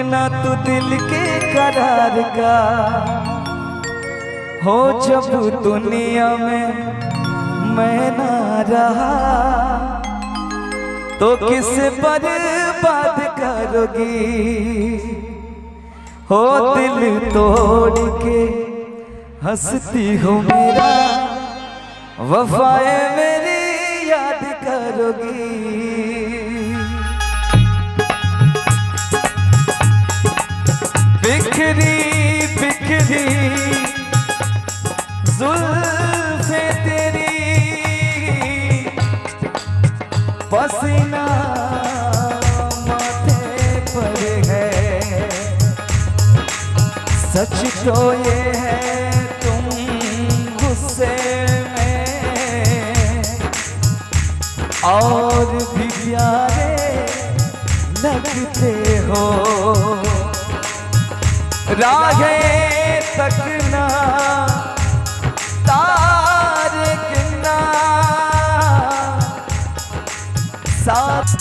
लूटना तू दिल के करार का। हो जब दुनिया में मैं ना रहा तो किस पर बात करोगी। हो दिल तोड़ के हंसती हो मेरा, वफाएं मेरी याद करोगी। बिखरी बिखरी जुल्फे तेरी, पसीना माथे पर है। सच तो ये है तुम गुस्से में और भी प्यारे लगते हो। राहें तकना तारे गिनना साथ।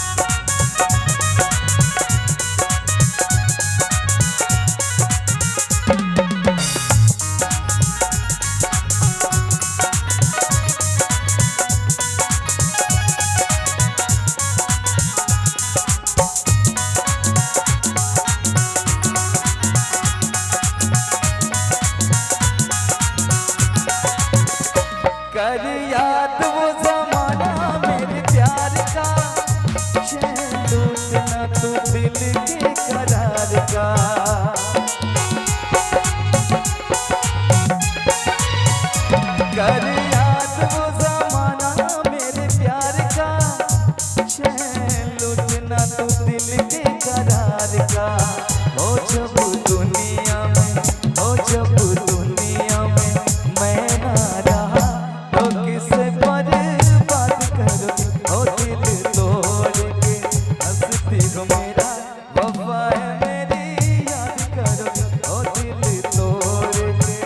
कर याद वो ज़माना मेरे प्यार का, चैन लूटना तू दिल के करार का। कर याद वो ज़माना मेरे प्यार का, चैन लूटना तू दिल के करार का। हो जब दुनिया में, हो जब दुनिया में मैं ना रहा तो किसे पर बात करो। हो दिल तोड़ के हंसती हो मेरा, वफाएं मेरी याद करो। हो दिल तोड़ के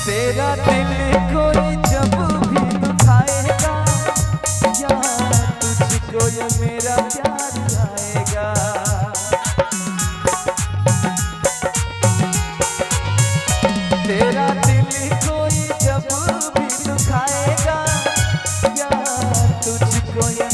तेरा दिल कोई जब भी दुखाएगा, यार तुझको ये मेरा प्यार आएगा। तेरा दिल कोई जब भी दुखाएगा, यार तुझको ये